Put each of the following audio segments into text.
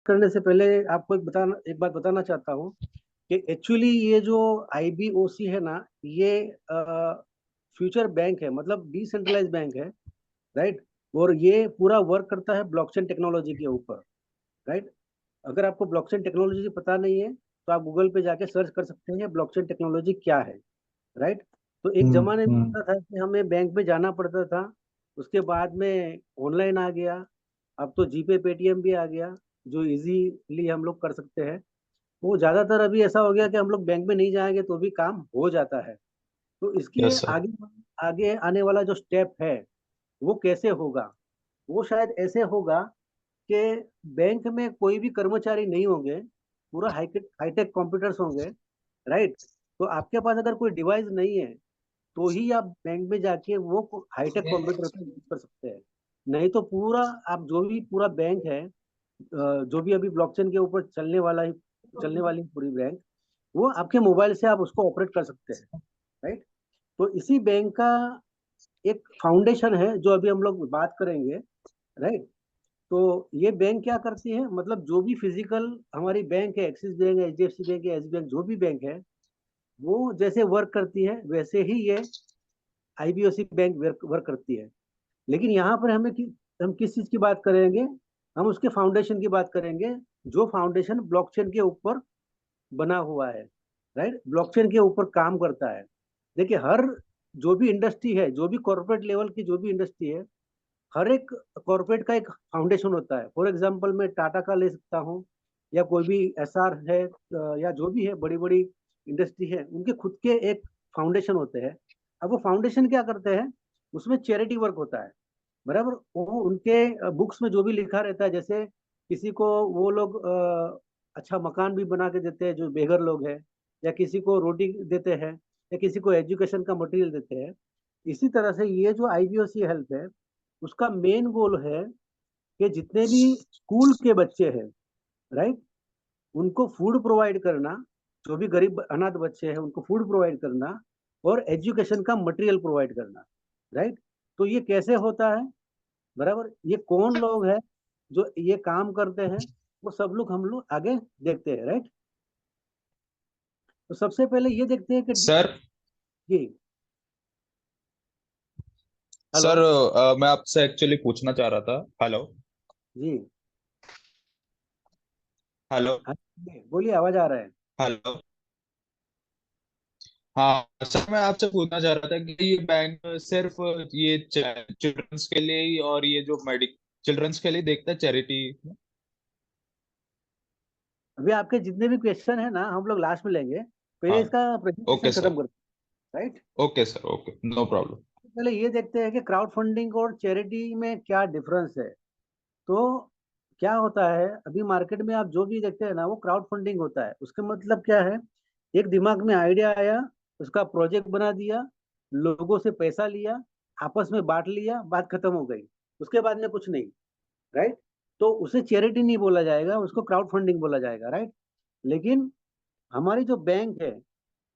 करने से पहले आपको एक बात बताना चाहता हूँ कि एक्चुअली ये जो आईबीओसी है ना, ये फ्यूचर बैंक है, मतलब डिसेंट्रलाइज बैंक है। राइट। और ये पूरा वर्क करता है ब्लॉकचेन टेक्नोलॉजी के ऊपर। राइट। अगर आपको ब्लॉकचेन टेक्नोलॉजी पता नहीं है तो आप गूगल पे जाके सर्च कर सकते हैं ब्लॉकचेन टेक्नोलॉजी क्या है। राइट। तो एक जमाने में हम्म। होता था कि हमें बैंक में जाना पड़ता था, उसके बाद में ऑनलाइन आ गया। अब तो जीपे पेटीएम भी आ गया, जो इजीली हम लोग कर सकते हैं। वो ज्यादातर अभी ऐसा हो गया कि हम लोग बैंक में नहीं जाएंगे तो भी काम हो जाता है। तो इसके यस सर। आगे आगे आने वाला जो स्टेप है वो कैसे होगा, वो शायद ऐसे होगा कि बैंक में कोई भी कर्मचारी नहीं होंगे, पूरा हाईटेक हाईटेक कंप्यूटर्स होंगे। राइट। तो आपके पास अगर कोई डिवाइस नहीं है तो ही आप बैंक में जाके वो हाईटेक कंप्यूटर का यूज कर सकते हैं। नहीं तो पूरा आप जो भी पूरा बैंक है, जो भी अभी ब्लॉकचेन के ऊपर चलने वाली पूरी बैंक, वो आपके मोबाइल से आप उसको ऑपरेट कर सकते हैं। राइट। तो इसी बैंक का एक फाउंडेशन है जो अभी हम लोग बात करेंगे। राइट। तो ये बैंक क्या करती है, मतलब जो भी फिजिकल हमारी बैंक है, एक्सिस बैंक है, एचडीएफसी बैंक है, एस बैंक, जो भी बैंक है, वो जैसे वर्क करती है वैसे ही ये आईबीओसी बैंक वर्क करती है। लेकिन यहाँ पर हम किस चीज की बात करेंगे, हम उसके फाउंडेशन की बात करेंगे, जो फाउंडेशन ब्लॉकचेन के ऊपर बना हुआ है। राइट। ब्लॉकचेन के ऊपर काम करता है। देखिए, हर जो भी इंडस्ट्री है, जो भी कॉर्पोरेट लेवल की जो भी इंडस्ट्री है, हर एक कॉर्पोरेट का एक फाउंडेशन होता है। फॉर एग्जांपल मैं टाटा का ले सकता हूँ, या कोई भी एसआर है, या जो भी है बड़ी बड़ी इंडस्ट्री है, उनके खुद के एक फाउंडेशन होते हैं। अब वो फाउंडेशन क्या करते हैं, उसमें चैरिटी वर्क होता है। बराबर। वो उनके बुक्स में जो भी लिखा रहता है, जैसे किसी को वो लोग अच्छा मकान भी बना के देते हैं जो बेघर लोग हैं, या किसी को रोटी देते हैं, या किसी को एजुकेशन का मटेरियल देते हैं। इसी तरह से ये जो आईबीओसी हेल्प है, उसका मेन गोल है कि जितने भी स्कूल के बच्चे हैं, राइट, उनको फूड प्रोवाइड करना। जो भी गरीब अनाथ बच्चे हैं उनको फूड प्रोवाइड करना, और एजुकेशन का मटेरियल प्रोवाइड करना। राइट। तो ये कैसे होता है, बराबर, ये कौन लोग हैं जो ये काम करते हैं, वो सब लोग हम लोग आगे देखते हैं। राइट। तो सबसे पहले ये देखते हैं कि सर। जी। हेलो। सर मैं आपसे एक्चुअली पूछना चाह रहा था। हेलो। जी। हेलो। हाँ जी, बोलिए, आवाज आ रहा है। हेलो। हाँ सर, मैं आपसे पूछना चाह रहा था कि ये बैंक सिर्फ ये चिल्ड्रंस के लिए ही, और ये जो मेडिक चिल्ड्रंस के लिए देखता है चैरिटी। अभी आपके जितने भी क्वेश्चन है ना हम लोग लास्ट में लेंगे, पहले हाँ। इसका प्रेजेंटेशन ओके खत्म सर। करते हैं। Right. Okay sir. Okay, no problem. पहले ये देखते हैं कि क्राउड फंडिंग और चैरिटी में क्या डिफरेंस है। तो क्या होता है, अभी मार्केट में आप जो भी देखते हैं ना वो क्राउड फंडिंग होता है। उसका मतलब क्या है, एक दिमाग में आइडिया आया, उसका प्रोजेक्ट बना दिया, लोगों से पैसा लिया, आपस में बांट लिया, बात खत्म हो गई, उसके बाद में कुछ नहीं। राइट। तो उसे चैरिटी नहीं बोला जाएगा, उसको क्राउड फंडिंग बोला जाएगा। राइट। लेकिन हमारी जो बैंक है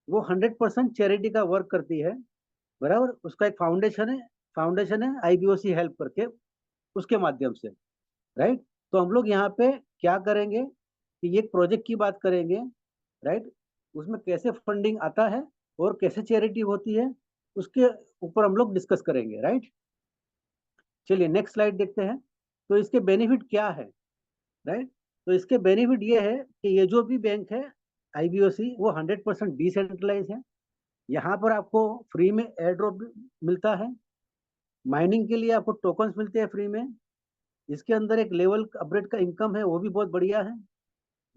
वो 100% चैरिटी का वर्क करती है। बराबर। उसका एक फाउंडेशन है आईबीओसी हेल्प करके, उसके माध्यम से। राइट। तो हम लोग यहाँ पे क्या करेंगे कि ये एक प्रोजेक्ट की बात करेंगे। राइट। उसमें कैसे फंडिंग आता है और कैसे चैरिटी होती है, उसके ऊपर हम लोग डिस्कस करेंगे। राइट। चलिए नेक्स्ट स्लाइड देखते हैं। तो इसके बेनिफिट क्या है। राइट। तो इसके बेनिफिट ये है कि ये जो भी बैंक है आईबीओसी, वो 100% डिसेंट्रलाइज है। यहाँ पर आपको फ्री में एयर ड्रॉप मिलता है, माइनिंग के लिए आपको टोकन्स मिलते हैं फ्री में। इसके अंदर एक लेवल अपग्रेड का इनकम है, वो भी बहुत बढ़िया है।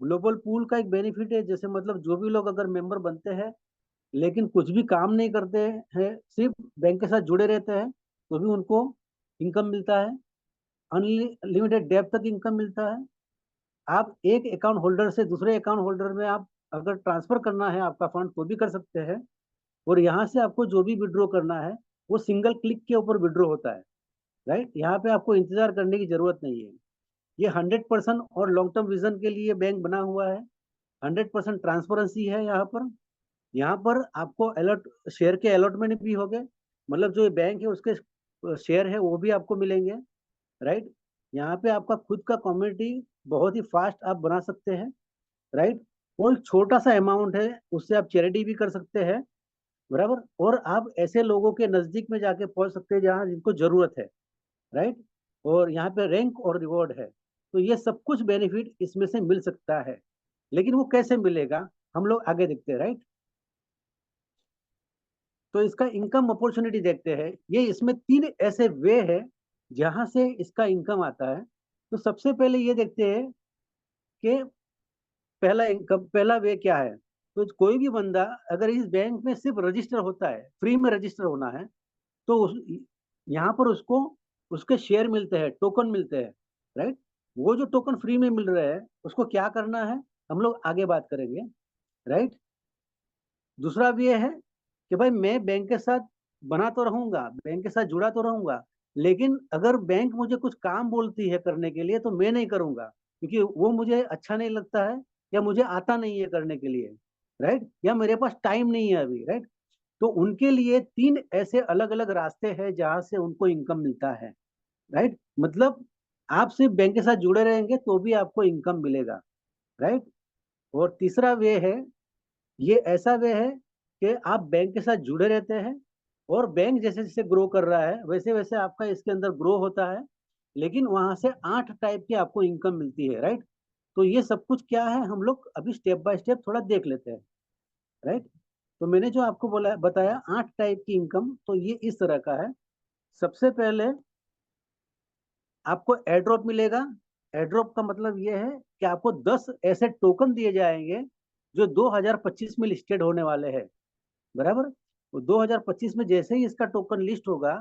ग्लोबल पूल का एक बेनिफिट है, जैसे मतलब जो भी लोग अगर मेंबर बनते हैं लेकिन कुछ भी काम नहीं करते हैं, सिर्फ बैंक के साथ जुड़े रहते हैं, तो भी उनको इनकम मिलता है। अनलिमिटेड डेप तक इनकम मिलता है। आप एक अकाउंट होल्डर से दूसरे अकाउंट होल्डर में आप अगर ट्रांसफर करना है आपका फंड तो भी कर सकते हैं। और यहाँ से आपको जो भी विड्रॉ करना है वो सिंगल क्लिक के ऊपर विड्रॉ होता है। राइट। यहाँ पे आपको इंतजार करने की जरूरत नहीं है। ये 100% और लॉन्ग टर्म विजन के लिए बैंक बना हुआ है। 100% ट्रांसपेरेंसी है यहाँ पर। यहाँ पर आपको अलर्ट शेयर के अलॉटमेंट भी हो गए, मतलब जो बैंक है उसके शेयर है वो भी आपको मिलेंगे। राइट। यहाँ पे आपका खुद का कम्युनिटी बहुत ही फास्ट आप बना सकते हैं, राइट। कोई छोटा सा अमाउंट है उससे आप चैरिटी भी कर सकते हैं, बराबर। और आप ऐसे लोगों के नजदीक में जाके पहुंच सकते हैं जहाँ जिनको जरूरत है, राइट। और यहाँ पे रैंक और रिवॉर्ड है, तो ये सब कुछ बेनिफिट इसमें से मिल सकता है। लेकिन वो कैसे मिलेगा, हम लोग आगे देखते हैं, राइट। तो इसका इनकम अपॉर्चुनिटी देखते हैं। ये इसमें तीन ऐसे वे है जहां से इसका इनकम आता है। तो सबसे पहले ये देखते हैं कि पहला इनकम, पहला वे क्या है। तो कोई भी बंदा अगर इस बैंक में सिर्फ रजिस्टर होता है, फ्री में रजिस्टर होना है, तो यहाँ पर उसको उसके शेयर मिलते हैं, टोकन मिलते हैं, राइट। वो जो टोकन फ्री में मिल रहे हैं उसको क्या करना है हम लोग आगे बात करेंगे, राइट। दूसरा भी ये है कि भाई मैं बैंक के साथ बना तो रहूंगा, बैंक के साथ जुड़ा तो रहूंगा, लेकिन अगर बैंक मुझे कुछ काम बोलती है करने के लिए तो मैं नहीं करूंगा, क्योंकि वो मुझे अच्छा नहीं लगता है, या मुझे आता नहीं है करने के लिए, राइट, या मेरे पास टाइम नहीं है अभी, राइट। तो उनके लिए तीन ऐसे अलग अलग रास्ते हैं जहां से उनको इनकम मिलता है, राइट। मतलब आप सिर्फ बैंक के साथ जुड़े रहेंगे तो भी आपको इनकम मिलेगा, राइट। और तीसरा वे है, ये ऐसा वे है कि आप बैंक के साथ जुड़े रहते हैं, और बैंक जैसे जैसे ग्रो कर रहा है वैसे वैसे आपका इसके अंदर ग्रो होता है, लेकिन वहां से 8 टाइप की आपको इनकम मिलती है, राइट। तो ये सब कुछ क्या है हम लोग अभी स्टेप बाय स्टेप थोड़ा देख लेते हैं, राइट। तो मैंने जो आपको बोला बताया 8 टाइप की इनकम, तो ये इस तरह का है। सबसे पहले आपको एयर ड्रॉप मिलेगा। एयर ड्रॉप का मतलब ये है कि आपको 10 ऐसे टोकन दिए जाएंगे जो 2025 में लिस्टेड होने वाले हैं, बराबर। तो 2025 में जैसे ही इसका टोकन लिस्ट होगा,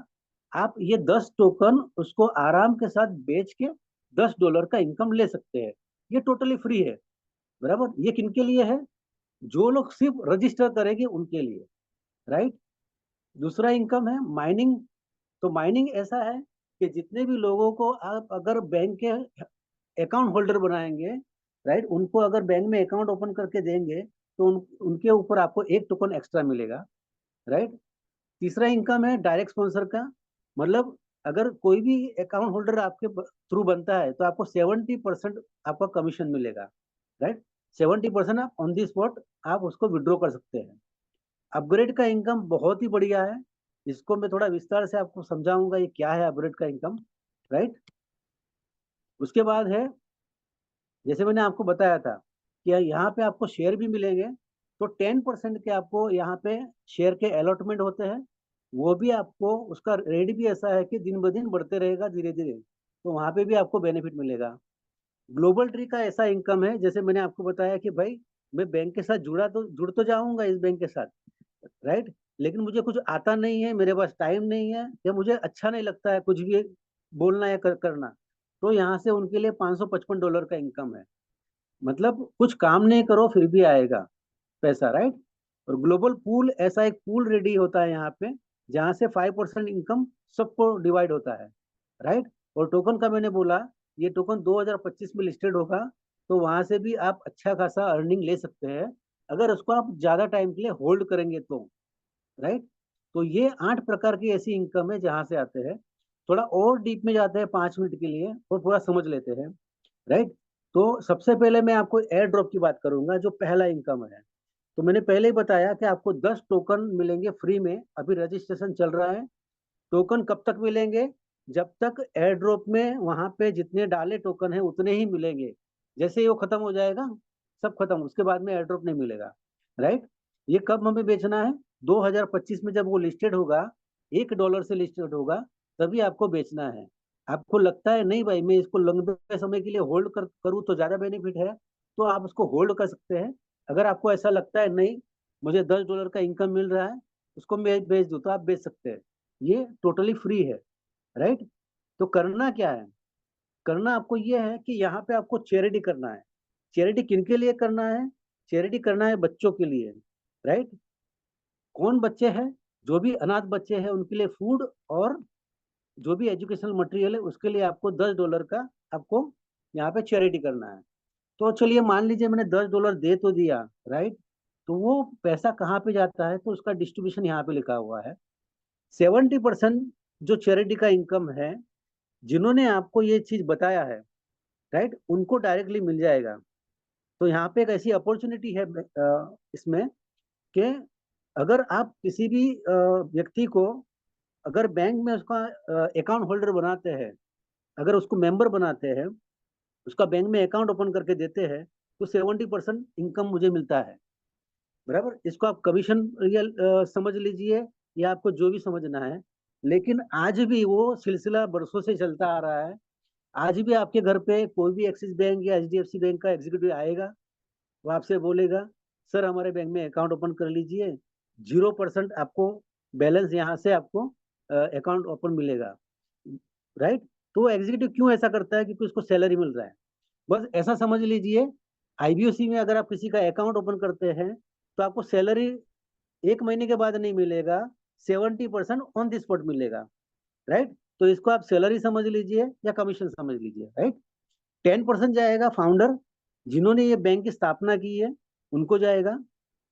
आप ये 10 टोकन उसको आराम के साथ बेच के $10 का इनकम ले सकते हैं। ये टोटली फ्री है, बराबर। ये किनके लिए है, जो लोग सिर्फ रजिस्टर करेंगे उनके लिए, राइट। दूसरा इनकम है माइनिंग। तो माइनिंग ऐसा है कि जितने भी लोगों को आप अगर बैंक के अकाउंट होल्डर बनाएंगे, राइट, उनको अगर बैंक में अकाउंट ओपन करके देंगे तो उनके ऊपर आपको एक टोकन एक्स्ट्रा मिलेगा, राइट। तीसरा इनकम है डायरेक्ट स्पॉन्सर का। मतलब अगर कोई भी अकाउंट होल्डर आपके थ्रू बनता है तो आपको 70% आपका कमीशन मिलेगा, राइट। 70% आप ऑन दी स्पॉट आप उसको विड्रॉ कर सकते हैं। अपग्रेड का इनकम बहुत ही बढ़िया है, इसको मैं थोड़ा विस्तार से आपको समझाऊंगा ये क्या है अपग्रेड का इनकम, राइट। उसके बाद है, जैसे मैंने आपको बताया था कि यहाँ पे आपको शेयर भी मिलेंगे। तो 10% के आपको यहाँ पे शेयर के अलॉटमेंट होते हैं। वो भी आपको उसका रेट भी ऐसा है कि दिन ब दिन बढ़ते रहेगा धीरे धीरे, तो वहाँ पे भी आपको बेनिफिट मिलेगा। ग्लोबल ट्री का ऐसा इनकम है, जैसे मैंने आपको बताया कि भाई मैं बैंक के साथ जुड़ तो जाऊंगा इस बैंक के साथ, राइट, लेकिन मुझे कुछ आता नहीं है, मेरे पास टाइम नहीं है, या मुझे अच्छा नहीं लगता है कुछ भी बोलना या करना, तो यहाँ से उनके लिए $555 का इनकम है। मतलब कुछ काम नहीं करो फिर भी आएगा पैसा, राइट। और ग्लोबल पूल, ऐसा एक पूल रेडी होता है यहाँ पे जहाँ से 5% इनकम सबको डिवाइड होता है, राइट। और टोकन का मैंने बोला, ये टोकन 2025 में लिस्टेड होगा, तो वहां से भी आप अच्छा खासा अर्निंग ले सकते हैं अगर उसको आप ज्यादा टाइम के लिए होल्ड करेंगे तो, राइट। तो ये 8 प्रकार की ऐसी इनकम है जहां से आते हैं। थोड़ा और डीप में जाते हैं 5 मिनट के लिए और पूरा समझ लेते हैं, राइट। तो सबसे पहले मैं आपको एयर ड्रॉप की बात करूंगा जो पहला इनकम है। तो मैंने पहले ही बताया कि आपको 10 टोकन मिलेंगे फ्री में, अभी रजिस्ट्रेशन चल रहा है। टोकन कब तक मिलेंगे, जब तक एयर ड्रॉप में वहां पे जितने डाले टोकन है उतने ही मिलेंगे। जैसे ही वो खत्म हो जाएगा, सब खत्म, उसके बाद में एयर ड्रॉप नहीं मिलेगा, राइट। ये कब हमें बेचना है, 2025 में जब वो लिस्टेड होगा, $1 से लिस्टेड होगा, तभी आपको बेचना है। आपको लगता है नहीं भाई मैं इसको लंबे समय के लिए होल्ड करूँ तो ज्यादा बेनिफिट है, तो आप उसको होल्ड कर सकते हैं। अगर आपको ऐसा लगता है नहीं मुझे $10 का इनकम मिल रहा है, उसको मैं बेच दूँ, तो आप बेच सकते हैं। ये टोटली फ्री है, राइट। तो करना क्या है, करना आपको ये है कि यहाँ पे आपको चैरिटी करना है। चैरिटी किनके लिए करना है, चैरिटी करना है बच्चों के लिए, राइट। कौन बच्चे हैं, जो भी अनाथ बच्चे हैं उनके लिए फूड, और जो भी एजुकेशनल मटेरियल है उसके लिए आपको $10 का आपको यहाँ पे चैरिटी करना है। तो चलिए मान लीजिए मैंने $10 दे तो दिया, राइट। तो वो पैसा कहाँ पे जाता है, तो उसका डिस्ट्रीब्यूशन यहाँ पे लिखा हुआ है। 70% जो चैरिटी का इनकम है जिन्होंने आपको ये चीज बताया है, राइट, उनको डायरेक्टली मिल जाएगा। तो यहाँ पे एक ऐसी अपॉर्चुनिटी है इसमें कि अगर आप किसी भी व्यक्ति को अगर बैंक में उसका अकाउंट होल्डर बनाते हैं, अगर उसको मेंबर बनाते हैं, उसका बैंक में अकाउंट ओपन करके देते हैं, तो 70% इनकम मुझे मिलता है। बराबर, इसको आप कमीशन रियल समझ लीजिए, या आपको जो भी समझना है। लेकिन आज भी वो सिलसिला बरसों से चलता आ रहा है। आज भी आपके घर पे कोई भी एक्सिस बैंक या एचडीएफसी बैंक का एग्जीक्यूटिव आएगा, वो आपसे बोलेगा, सर हमारे बैंक में अकाउंट ओपन कर लीजिए, 0% आपको बैलेंस यहाँ से आपको अकाउंट ओपन मिलेगा, राइट। तो एग्जीक्यूटिव क्यों ऐसा करता है? क्योंकि उसको सैलरी मिल रहा है। बस ऐसा समझ लीजिए, आईबीओसी में अगर आप किसी का अकाउंट ओपन करते हैं, तो आपको सैलरी 1 महीने के बाद नहीं मिलेगा, 70% ऑन द स्पॉट मिलेगा, राइट। तो इसको आप सैलरी समझ लीजिए या कमीशन समझ लीजिए, राइट। 10% जाएगा फाउंडर, जिन्होंने ये बैंक की स्थापना की है, उनको जाएगा।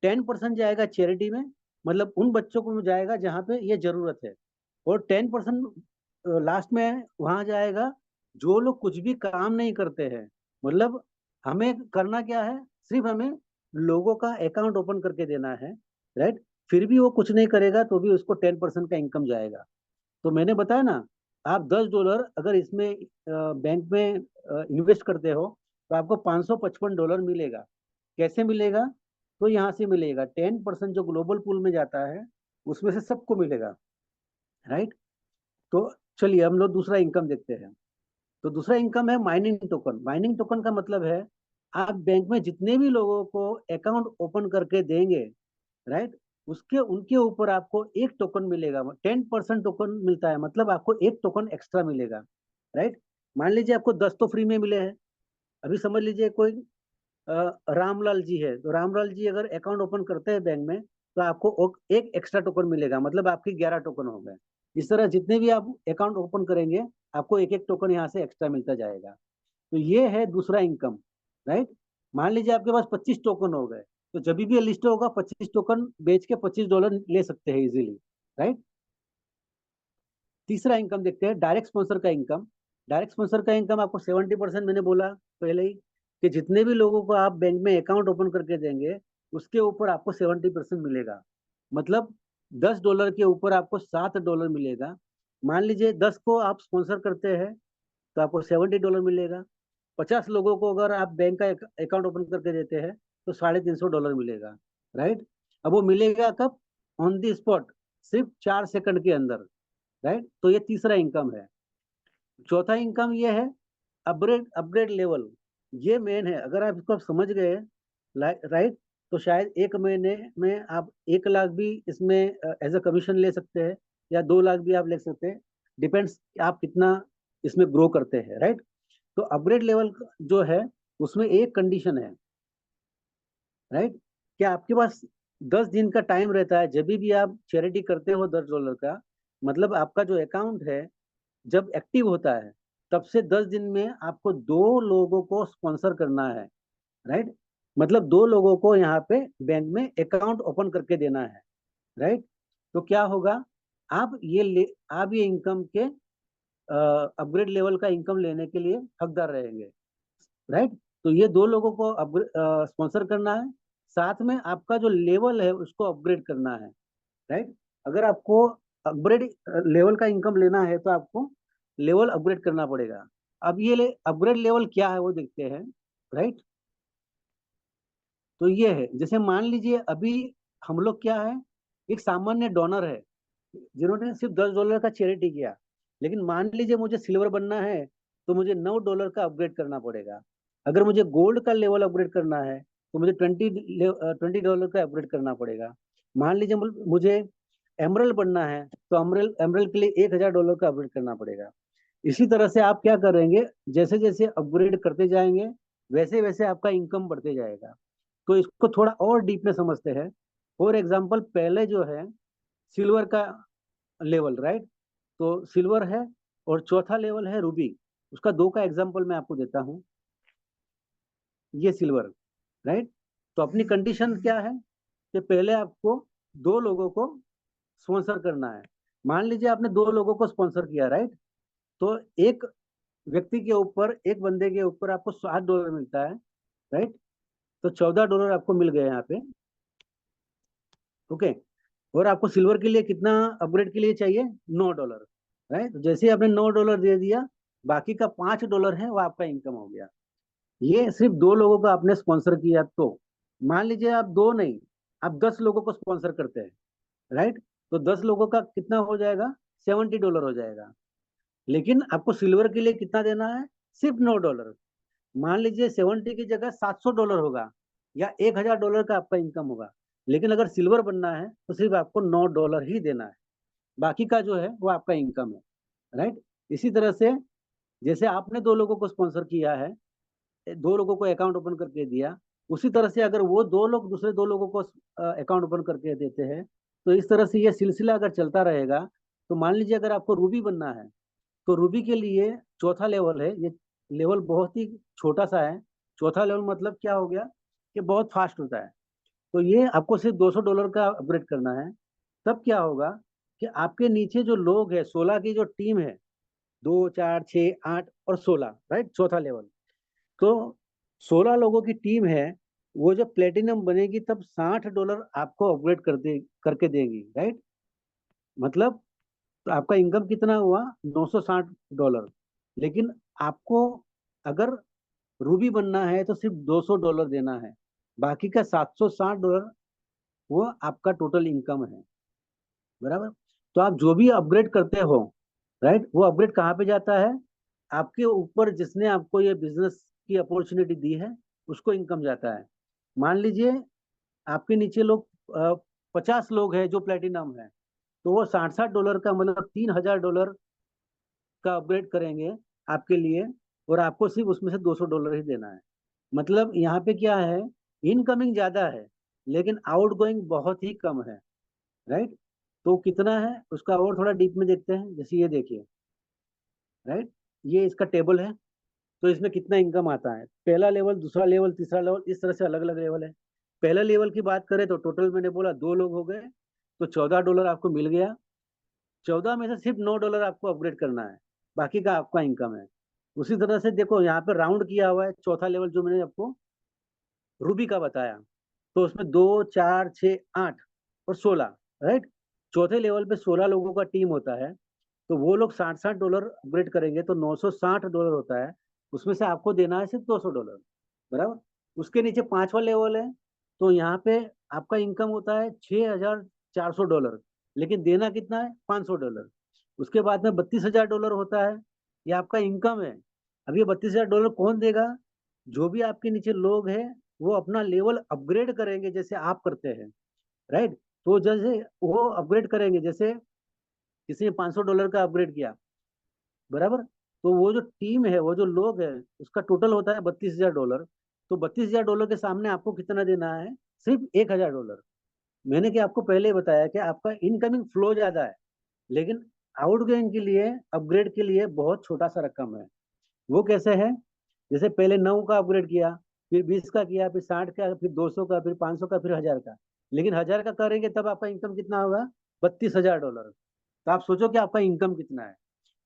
10% जाएगा चैरिटी में, मतलब उन बच्चों को जाएगा जहाँ पे ये जरूरत है। और 10% लास्ट में वहां जाएगा जो लोग कुछ भी काम नहीं करते हैं। मतलब हमें करना क्या है? सिर्फ हमें लोगों का अकाउंट ओपन करके देना है, राइट। फिर भी वो कुछ नहीं करेगा तो भी उसको 10% का इनकम जाएगा। तो मैंने बताया ना, आप $10 अगर इसमें बैंक में इन्वेस्ट करते हो, तो आपको $555 मिलेगा। कैसे मिलेगा? तो यहाँ से मिलेगा 10% जो ग्लोबल पूल में जाता है, उसमें से सबको मिलेगा, राइट। तो चलिए हम लोग दूसरा इनकम देखते हैं। तो दूसरा इनकम है माइनिंग टोकन। माइनिंग टोकन का मतलब है, आप बैंक में जितने भी लोगों को अकाउंट ओपन करके देंगे, राइट, उसके उनके ऊपर आपको एक टोकन मिलेगा। 10% टोकन मिलता है, मतलब आपको एक टोकन एक्स्ट्रा मिलेगा, राइट। मान लीजिए आपको 10 तो फ्री में मिले हैं। अभी समझ लीजिए कोई रामलाल जी है, तो रामलाल जी अगर अकाउंट ओपन करते हैं बैंक में, तो आपको एक एक्स्ट्रा टोकन मिलेगा, मतलब आपके 11 टोकन हो गए। इस तरह जितने भी आप अकाउंट ओपन करेंगे, आपको एक एक टोकन यहाँ से एक्स्ट्रा मिलता जाएगा। तो ये है दूसरा इनकम, राइट। मान लीजिए आपके पास 25 टोकन हो गए, तो जब भी लिस्ट होगा 25 टोकन बेच के $25 ले सकते हैं इजीली, राइट। तीसरा इनकम देखते हैं, डायरेक्ट स्पॉन्सर का इनकम। डायरेक्ट स्पॉन्सर का इनकम आपको 70%, मैंने बोला पहले ही, कि जितने भी लोगों को आप बैंक में अकाउंट ओपन करके देंगे, उसके ऊपर आपको 70% मिलेगा। मतलब $10 के ऊपर आपको $7 मिलेगा। मान लीजिए 10 को आप स्पॉन्सर करते हैं, तो आपको $70 मिलेगा। 50 लोगों को अगर आप बैंक का अकाउंट ओपन करके देते हैं, तो $350 मिलेगा, राइट। अब वो मिलेगा कब? ऑन दी स्पॉट, सिर्फ 4 सेकंड के अंदर, राइट। तो ये तीसरा इनकम है। चौथा इनकम ये है अपग्रेड अपग्रेड लेवल। ये मेन है। अगर आप इसको समझ गए, राइट, तो शायद 1 महीने में आप 1 लाख भी इसमें एज अ कमीशन ले सकते हैं, या 2 लाख भी आप ले सकते हैं। डिपेंड्स आप कितना इसमें ग्रो करते हैं, राइट। तो अपग्रेड लेवल जो है, उसमें एक कंडीशन है, राइट, कि आपके पास 10 दिन का टाइम रहता है। जब भी आप चैरिटी करते हो $10 का, मतलब आपका जो अकाउंट है जब एक्टिव होता है, तब से 10 दिन में आपको 2 लोगों को स्पॉन्सर करना है, राइट। मतलब 2 लोगों को यहाँ पे बैंक में अकाउंट ओपन करके देना है, राइट। तो क्या होगा? आप ये इनकम के अपग्रेड लेवल का इनकम लेने के लिए हकदार रहेंगे, राइट। तो ये 2 लोगों को स्पॉन्सर करना है, साथ में आपका जो लेवल है उसको अपग्रेड करना है, राइट। अगर आपको अपग्रेड लेवल का इनकम लेना है, तो आपको लेवल अपग्रेड करना पड़ेगा। अब ये अपग्रेड लेवल क्या है वो देखते हैं, राइट। तो ये है, जैसे मान लीजिए अभी हम लोग क्या है, एक सामान्य डोनर है जिन्होंने सिर्फ $10 का चैरिटी किया। लेकिन मान लीजिए मुझे सिल्वर बनना है, तो मुझे $9 का अपग्रेड करना पड़ेगा। अगर मुझे गोल्ड का लेवल अपग्रेड करना है, तो मुझे $20 का अपग्रेड करना पड़ेगा। मान लीजिए मुझे एमरल्ड बनना है, तो एमरल्ड एमरल्ड के लिए $1000 का अपग्रेड करना पड़ेगा। इसी तरह से आप क्या करेंगे, जैसे जैसे अपग्रेड करते जाएंगे, वैसे वैसे आपका इनकम बढ़ते जाएगा। तो इसको थोड़ा और डीप में समझते हैं। फॉर एग्जाम्पल, पहले जो है सिल्वर का लेवल, राइट, तो सिल्वर है, और चौथा लेवल है रूबी। उसका दो का एग्जाम्पल मैं आपको देता हूँ। ये सिल्वर, राइट। तो अपनी कंडीशन क्या है कि पहले आपको 2 लोगों को स्पॉन्सर करना है। मान लीजिए आपने 2 लोगों को स्पॉन्सर किया, राइट। तो एक व्यक्ति के ऊपर, एक बंदे के ऊपर आपको $7 मिलता है, राइट। तो $14 आपको मिल गए यहाँ पे। ओके। और आपको सिल्वर के लिए कितना अपग्रेड के लिए चाहिए? $9, राइट। जैसे ही आपने $9 दे दिया, बाकी का $5 है वो आपका इनकम हो गया। ये सिर्फ 2 लोगों का आपने स्पॉन्सर किया। तो मान लीजिए आप दो नहीं, आप 10 लोगों को स्पॉन्सर करते हैं, राइट। तो 10 लोगों का कितना हो जाएगा? $70 हो जाएगा। लेकिन आपको सिल्वर के लिए कितना देना है? सिर्फ $9। मान लीजिए 70 की जगह $700 होगा, या $1000 का आपका इनकम होगा। लेकिन अगर सिल्वर बनना है तो सिर्फ आपको $9 ही देना है, बाकी का जो है वो आपका इनकम है, राइट। इसी तरह से जैसे आपने 2 लोगों को स्पॉन्सर किया है, 2 लोगों को अकाउंट ओपन करके दिया, उसी तरह से अगर वो 2 लोग दूसरे 2 लोगों को अकाउंट ओपन करके देते हैं, तो इस तरह से ये सिलसिला अगर चलता रहेगा, तो मान लीजिए अगर आपको रूबी बनना है, तो रूबी के लिए चौथा लेवल है। ये लेवल बहुत ही छोटा सा है। चौथा लेवल मतलब क्या हो गया कि बहुत फास्ट होता है। तो ये आपको सिर्फ $200 का अपग्रेड करना है। तब क्या होगा कि आपके नीचे जो लोग हैं, 16 की जो टीम है, 2 4 6 8 और 16, राइट, चौथा लेवल। तो 16 लोगों की टीम है, वो जब प्लेटिनम बनेगी तब $60 आपको अपग्रेड करके देगी, राइट। मतलब तो आपका इनकम कितना हुआ? $960। लेकिन आपको अगर रूबी बनना है तो सिर्फ $200 देना है, बाकी का $760 वो आपका टोटल इनकम है, बराबर। तो आप जो भी अपग्रेड करते हो, राइट, वो अपग्रेड कहाँ पे जाता है? आपके ऊपर जिसने आपको ये बिजनेस की अपॉर्चुनिटी दी है, उसको इनकम जाता है। मान लीजिए आपके नीचे लोग 50 लोग हैं जो प्लेटिनम है, तो वो $60 का मतलब $3000 का अपग्रेड करेंगे आपके लिए, और आपको सिर्फ उसमें से $200 ही देना है। मतलब यहाँ पे क्या है, इनकमिंग ज्यादा है लेकिन आउटगोइंग बहुत ही कम है, राइट। तो कितना है उसका और थोड़ा डीप में देखते हैं। जैसे ये देखिए, राइट, ये इसका टेबल है। तो इसमें कितना इनकम आता है, पहला लेवल, दूसरा लेवल, तीसरा लेवल, इस तरह से अलग अलग लेवल है। पहला लेवल की बात करें तो टोटल मैंने बोला 2 लोग हो गए, तो $14 आपको मिल गया। 14 में से सिर्फ $9 आपको अपग्रेड करना है, बाकी का आपका इनकम है। उसी तरह से देखो यहाँ पे राउंड किया हुआ है, चौथा लेवल जो मैंने आपको रूबी का बताया, तो उसमें 2 4 6 8 और 16, राइट। चौथे लेवल पे 16 लोगों का टीम होता है। तो वो लोग $60 अपग्रेड करेंगे तो $960 होता है। उसमें से आपको देना है सिर्फ $200, बराबर। उसके नीचे पांचवा लेवल है, तो यहाँ पे आपका इनकम होता है $6400, लेकिन देना कितना है? $500। उसके बाद में $32,000 होता है, ये आपका इनकम है। अब ये $32,000 कौन देगा? जो भी आपके नीचे लोग हैं, वो अपना लेवल अपग्रेड करेंगे जैसे आप करते हैं, राइट। तो जैसे वो अपग्रेड करेंगे, जैसे किसी ने $500 का अपग्रेड किया, बराबर। तो वो जो टीम है, वो जो लोग है, उसका टोटल होता है $32,000। तो $32,000 के सामने आपको कितना देना है? सिर्फ $1,000। मैंने क्या आपको पहले ही बताया कि आपका इनकमिंग फ्लो ज्यादा है, लेकिन आउटगोइंग के लिए, अपग्रेड के लिए बहुत छोटा सा रकम है। वो कैसे है? जैसे पहले 9 का अपग्रेड किया, फिर 20 का किया, फिर 60 का, फिर 200 का, फिर 500 का, फिर 1000 का। लेकिन 1000 का करेंगे तब आपका इनकम कितना होगा? $32,000। तो आप सोचो कि आपका इनकम कितना है।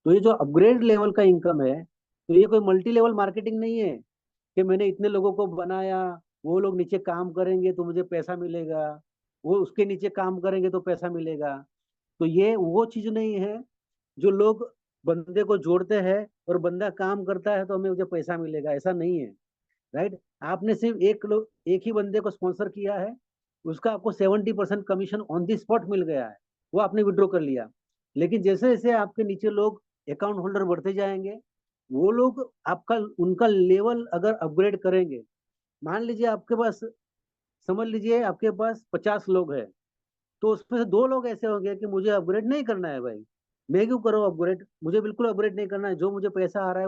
तो ये जो अपग्रेड लेवल का इनकम है, तो ये कोई मल्टी लेवल मार्केटिंग नहीं है कि मैंने इतने लोगों को बनाया, वो लोग नीचे काम करेंगे तो मुझे पैसा मिलेगा, वो उसके नीचे काम करेंगे तो पैसा मिलेगा। तो ये वो चीज नहीं है जो लोग बंदे को जोड़ते हैं और बंदा काम करता है तो हमें मुझे पैसा मिलेगा, ऐसा नहीं है, राइट। आपने सिर्फ एक ही बंदे को स्पॉन्सर किया है, उसका आपको 70% कमीशन ऑन दी स्पॉट मिल गया है, वो आपने विड्रॉ कर लिया। लेकिन जैसे जैसे आपके नीचे लोग अकाउंट होल्डर बढ़ते जाएंगे, वो लोग आपका उनका लेवल अगर अपग्रेड करेंगे, मान लीजिए आपके पास, समझ लीजिए आपके पास 50 लोग हैं, तो उसमें से 2 लोग ऐसे होंगे कि मुझे अपग्रेड नहीं करना है भाई, मैं क्यों करूँ अपग्रेड, मुझे बिल्कुल अपग्रेड नहीं करना है, जो मुझे पैसा आ रहा है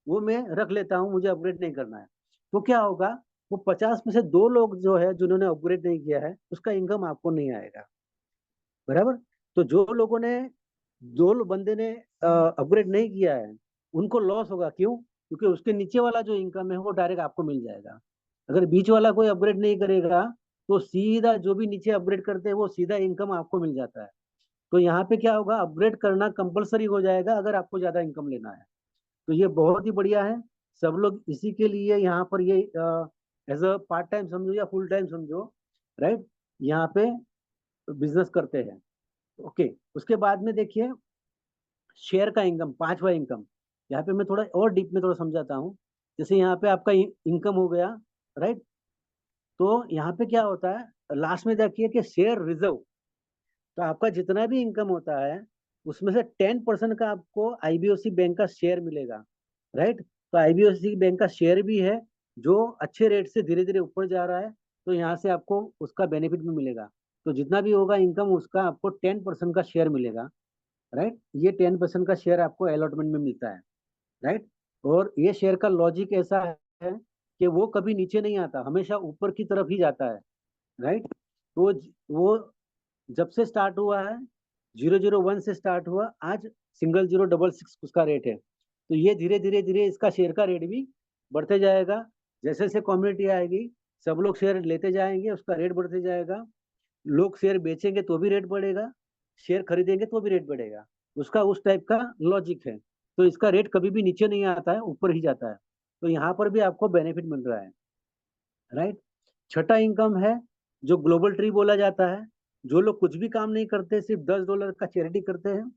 वो मैं रख लेता हूँ, मुझे अपग्रेड नहीं करना है। तो क्या होगा, वो 50 में से 2 लोग जो है जिन्होंने अपग्रेड नहीं किया है, उसका इनकम आपको नहीं आएगा, बराबर। तो जो लोगों ने, बंदे ने अपग्रेड नहीं किया है, उनको लॉस होगा। क्यों? क्योंकि उसके नीचे वाला जो इनकम है वो डायरेक्ट आपको मिल जाएगा। अगर बीच वाला कोई अपग्रेड नहीं करेगा, तो सीधा जो भी नीचे अपग्रेड करते हैं वो सीधा इनकम आपको मिल जाता है। तो यहाँ पे क्या होगा, अपग्रेड करना कंपलसरी हो जाएगा अगर आपको ज्यादा इनकम लेना है। तो ये बहुत ही बढ़िया है। सब लोग इसी के लिए यहाँ पर ये एज अ पार्ट टाइम समझो या फुल टाइम समझो, राइट, यहाँ पे बिजनेस करते हैं। ओके, उसके बाद में देखिए शेयर का इनकम, पांचवा इनकम। यहाँ पे मैं थोड़ा और डीप में थोड़ा समझाता हूँ। जैसे यहाँ पे आपका इनकम हो गया, राइट। तो यहाँ पे क्या होता है, लास्ट में देखिए कि शेयर रिजर्व। तो आपका जितना भी इनकम होता है उसमें से 10% का आपको आईबीओसी बैंक का शेयर मिलेगा, राइट। तो आईबीओसी बैंक का शेयर भी है जो अच्छे रेट से धीरे धीरे ऊपर जा रहा है, तो यहाँ से आपको उसका बेनिफिट भी मिलेगा। तो जितना भी होगा इनकम उसका आपको 10% का शेयर मिलेगा, राइट। ये 10% का शेयर आपको अलॉटमेंट में मिलता है, राइट। और ये शेयर का लॉजिक ऐसा है कि वो कभी नीचे नहीं आता, हमेशा ऊपर की तरफ ही जाता है, राइट। तो वो जब से स्टार्ट हुआ है, 001 से स्टार्ट हुआ, आज 0066 उसका रेट है। तो ये धीरे धीरे धीरे इसका शेयर का रेट भी बढ़ते जाएगा। जैसे जैसे कम्युनिटी आएगी सब लोग शेयर लेते जाएंगे, उसका रेट बढ़ते जाएगा। लोग शेयर बेचेंगे तो भी रेट बढ़ेगा, शेयर खरीदेंगे तो भी रेट बढ़ेगा। उसका उस टाइप का लॉजिक है। तो इसका रेट कभी भी नीचे नहीं आता है, ऊपर ही जाता है। तो यहाँ पर भी आपको बेनिफिट मिल रहा है, राइट। छठा इनकम है जो ग्लोबल ट्री बोला जाता है। जो लोग कुछ भी काम नहीं करते, सिर्फ $10 का चैरिटी करते हैं,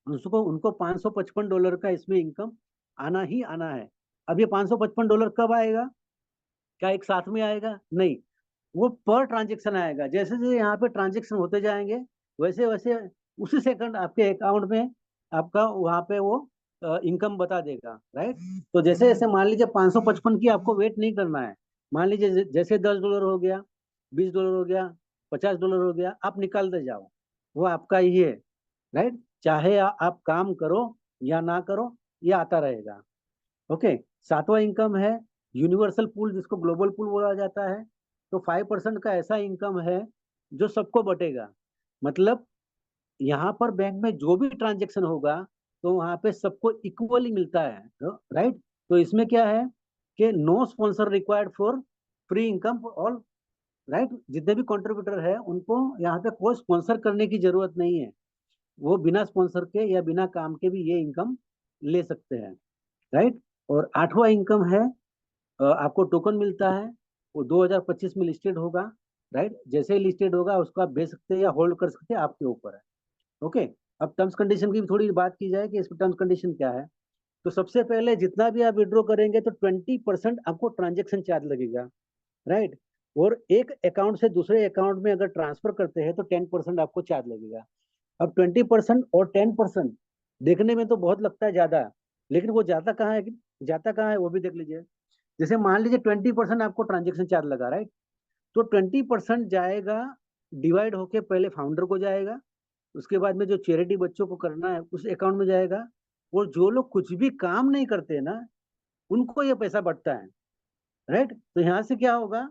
उसको उनको $555 का इसमें इनकम आना ही आना है। अब ये $555 कब आएगा? क्या एक साथ में आएगा? नहीं, वो पर ट्रांजेक्शन आएगा। जैसे जैसे यहाँ पे ट्रांजेक्शन होते जाएंगे वैसे वैसे उसी सेकंड आपके अकाउंट में आपका वहाँ पे वो इनकम बता देगा, राइट। तो जैसे जैसे मान लीजिए 555 की आपको वेट नहीं करना है। मान लीजिए जैसे $10 हो गया, $20 हो गया, $50 हो गया, आप निकालते जाओ, वो आपका ही है, राइट। चाहे आप काम करो या ना करो, ये आता रहेगा। ओके। सातवां इनकम है यूनिवर्सल पूल, जिसको ग्लोबल पूल बोला जाता है। तो 5% का ऐसा इनकम है जो सबको बटेगा। मतलब यहाँ पर बैंक में जो भी ट्रांजेक्शन होगा तो वहाँ पे सबको इक्वली मिलता है, राइट। तो इसमें क्या है कि no sponsor required for free income for all, right. जितने भी कंट्रीब्यूटर है उनको यहाँ पे कोई स्पॉन्सर करने की जरूरत नहीं है। वो बिना स्पॉन्सर के या बिना काम के भी ये इनकम ले सकते हैं, राइट। और आठवां इनकम है आपको टोकन मिलता है। वो 2025 में लिस्टेड होगा, राइट। जैसे ही लिस्टेड होगा उसको आप बेच सकते हैं या होल्ड कर सकते हैं, आपके ऊपर है। ओके। अब टर्म्स कंडीशन की भी थोड़ी बात की जाए कि इसमें टर्म्स कंडीशन क्या है। तो सबसे पहले जितना भी आप विड्रॉ करेंगे तो 20% आपको ट्रांजेक्शन चार्ज लगेगा, राइट। और एक अकाउंट से दूसरे अकाउंट में अगर ट्रांसफर करते हैं तो 10% आपको चार्ज लगेगा। अब 20% और 10% देखने में तो बहुत लगता है ज्यादा, लेकिन वो जाता कहाँ है वो भी देख लीजिए। जैसे मान लीजिए 20% आपको ट्रांजेक्शन चार्ज लगा, राइट। तो 20% जाएगा, डिवाइड होके पहले फाउंडर को जाएगा, उसके बाद में जो चैरिटी बच्चों को करना है उस अकाउंट में जाएगा। और जो लोग कुछ भी काम नहीं करते ना, उनको ये पैसा बढ़ता है, राइट। तो यहाँ से क्या होगा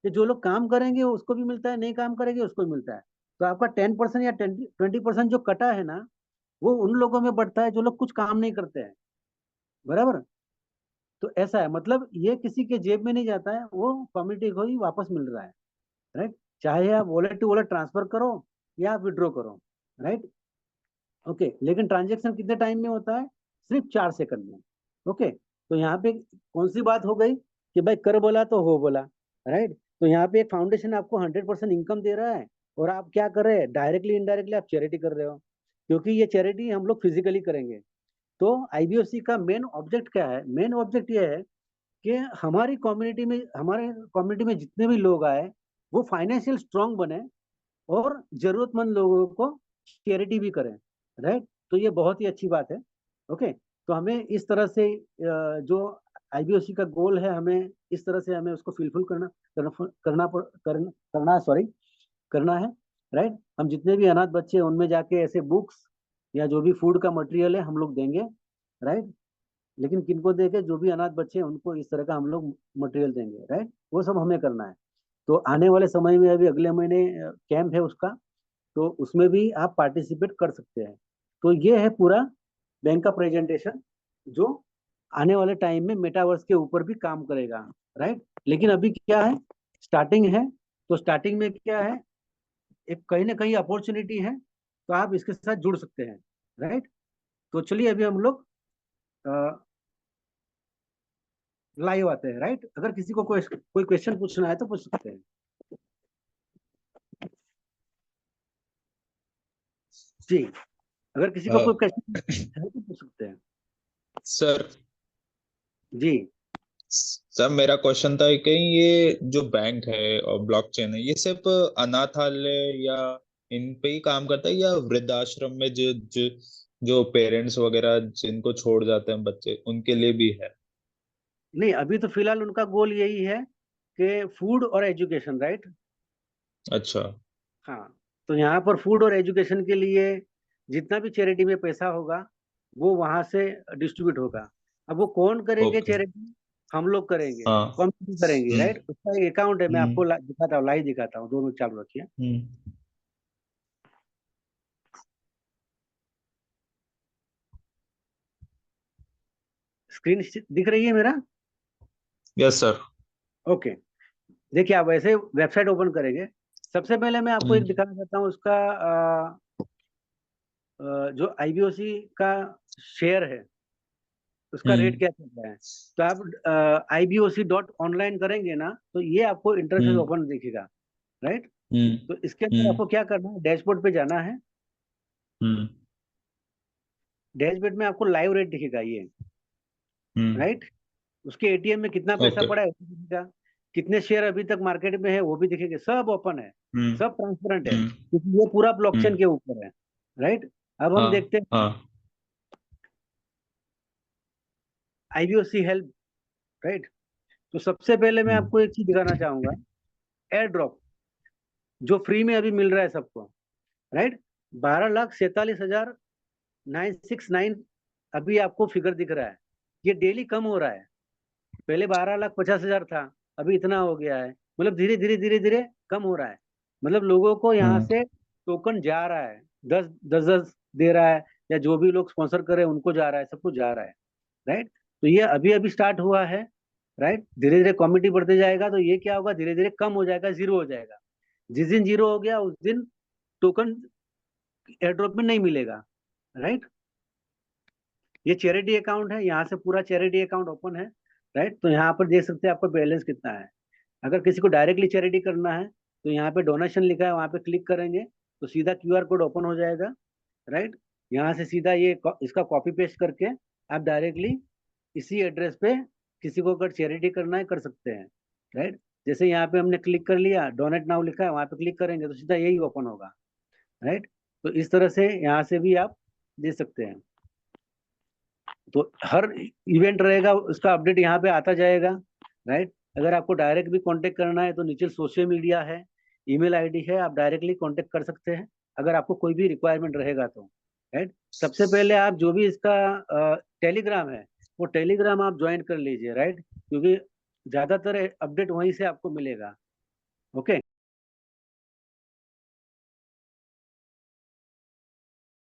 कि जो लोग काम करेंगे उसको भी मिलता है, नहीं काम करेंगे उसको भी मिलता है। तो आपका 10% या 20% जो कटा है ना, वो उन लोगों में बढ़ता है जो लोग कुछ काम नहीं करते हैं, बराबर। तो ऐसा है, मतलब ये किसी के जेब में नहीं जाता है, वो कम्युनिटी को ही वापस मिल रहा है, राइट। चाहे आप वॉलेट टू वॉलेट ट्रांसफर करो या आप विड्रॉ करो, राइट। ओके। लेकिन ट्रांजेक्शन कितने टाइम में होता है? सिर्फ 4 सेकंड में। ओके। तो यहाँ पे कौन सी बात हो गई कि भाई कर बोला तो हो बोला, राइट। तो यहाँ पे एक फाउंडेशन आपको 100% इनकम दे रहा है, और आप क्या कर रहे हैं, डायरेक्टली इनडायरेक्टली आप चैरिटी कर रहे हो, क्योंकि ये चैरिटी हम लोग फिजिकली करेंगे। तो आईबीओसी का मेन ऑब्जेक्ट क्या है? मेन ऑब्जेक्ट ये है कि हमारे कम्युनिटी में जितने भी लोग आए वो फाइनेंशियल स्ट्रांग बने और जरूरतमंद लोगों को चैरिटी भी करें, राइट। तो ये बहुत ही अच्छी बात है। ओके। तो हमें इस तरह से जो आईबीओसी का गोल है, हमें इस तरह से हमें उसको फिलफिल करना सॉरी करना है, राइट। हम जितने भी अनाथ बच्चे हैं उनमें जाके ऐसे बुक्स या जो भी फूड का मटेरियल है हम लोग देंगे, राइट। लेकिन किनको देंगे? जो भी अनाथ बच्चे हैं उनको इस तरह का हम लोग मटेरियल देंगे, राइट। वो सब हमें करना है। तो आने वाले समय में अभी अगले महीने कैंप है उसका, तो उसमें भी आप पार्टिसिपेट कर सकते हैं। तो ये है पूरा बैंक का प्रेजेंटेशन, जो आने वाले टाइम में मेटावर्स के ऊपर भी काम करेगा, राइट। लेकिन अभी क्या है, स्टार्टिंग है। तो स्टार्टिंग में क्या है, एक कहीं ना कहीं अपॉर्चुनिटी है, तो आप इसके साथ जुड़ सकते हैं, राइट। तो चलिए अभी हम लोग लाइव आते हैं, राइट। अगर किसी को कोई क्वेश्चन पूछना है तो पूछ सकते हैं। जी, अगर किसी को कोई क्वेश्चन है तो पूछ सकते हैं। सर जी सर मेरा क्वेश्चन था कि ये जो बैंक है और ब्लॉकचेन है, ये सिर्फ अनाथालय या इन पे ही काम करता है, या वृद्धाश्रम में जो पेरेंट्स वगैरह जिनको छोड़ जाते हैं बच्चे, उनके लिए भी है? नहीं, अभी तो फिलहाल उनका गोल यही है कि फूड और एजुकेशन, राइट। अच्छा। हाँ, तो यहाँ पर फूड और एजुकेशन के लिए जितना भी चैरिटी में पैसा होगा वो वहां से डिस्ट्रीब्यूट होगा। अब वो कौन करेंगे ओके। चैरिटी? हम लोग करेंगे, हाँ। कम्युनिटी करेंगे, हम्म। राइट। उसका एक अकाउंट है, मैं हम्म। आपको दिखाता हूँ, लाइव दिखाता हूँ, 2 मिनट चालू रखिए। हम्म। स्क्रीन दिख रही है मेरा? Yes sir. ओके, देखिए आप ऐसे वेबसाइट ओपन करेंगे। सबसे पहले मैं आपको एक हम्म। दिखाना चाहता हूँ उसका जो आईबीओसी का शेयर है उसका रेट हम्म। क्या चल रहा है। तो आप IBOC.online करेंगे ना, तो ये आपको इंटरफेस हम्म। ओपन दिखेगा, राइट। हम्म। तो इसके अंदर हम्म। आपको क्या करना है, डैशबोर्ड पे जाना है। हम्म। डैशबोर्ड में आपको लाइव रेट दिखेगा ये, हम्म। राइट। उसके एटीएम में कितना पैसा ओके। पड़ा है वो भी दिखेगा, कितने शेयर अभी तक मार्केट में है वो भी दिखेगा, सब ओपन है, हम्म। सब ट्रांसपेरेंट है, हम्म। क्योंकि ये पूरा ब्लॉकचेन हम्म। के ऊपर है, राइट। अब हम हाँ। देखते हैं हाँ। IBOC help, right. तो सबसे पहले मैं हम्म। आपको एक चीज दिखाना चाहूंगा, एयर ड्रॉप जो फ्री में अभी मिल रहा है सबको, राइट। 12,47,969 अभी आपको फिगर दिख रहा है। ये डेली कम हो रहा है, पहले 12,50,000 था, अभी इतना हो गया है। मतलब धीरे धीरे धीरे धीरे कम हो रहा है। मतलब लोगों को यहाँ हम्म। से टोकन जा रहा है, 10 10 10 दे रहा है, या जो भी लोग स्पॉन्सर कर रहे हैं उनको जा रहा है, सबको जा रहा है, राइट। तो ये अभी अभी स्टार्ट हुआ है, राइट। धीरे धीरे कम्युनिटी बढ़ते जाएगा तो ये क्या होगा, धीरे धीरे कम हो जाएगा, जीरो हो जाएगा। जिस दिन जीरो हो गया उस दिन टोकन एयरड्रॉप में नहीं मिलेगा, राइट। ये चैरिटी अकाउंट है, यहाँ से पूरा चैरिटी अकाउंट ओपन है, राइट। तो यहाँ पर देख सकते हैं आपका बैलेंस कितना है। अगर किसी को डायरेक्टली चैरिटी करना है तो यहाँ पे डोनेशन लिखा है, वहाँ पे क्लिक करेंगे तो सीधा QR कोड ओपन हो जाएगा, राइट। यहाँ से सीधा ये इसका कॉपी पेस्ट करके आप डायरेक्टली इसी एड्रेस पे किसी को अगर चैरिटी करना है कर सकते हैं, राइट। जैसे यहाँ पे हमने क्लिक कर लिया, डोनेट नाउ लिखा है, वहाँ पे क्लिक करेंगे तो सीधा यही ओपन होगा, राइट। तो इस तरह से यहाँ से भी आप दे सकते हैं। तो हर इवेंट रहेगा उसका अपडेट यहाँ पे आता जाएगा, राइट। अगर आपको डायरेक्ट भी कांटेक्ट करना है तो नीचे सोशल मीडिया है, ईमेल आईडी है, आप डायरेक्टली कांटेक्ट कर सकते हैं अगर आपको कोई भी रिक्वायरमेंट रहेगा तो, राइट। सबसे पहले आप जो भी इसका टेलीग्राम है वो टेलीग्राम आप ज्वाइन कर लीजिए, राइट, क्योंकि ज्यादातर अपडेट वहीं से आपको मिलेगा। ओके।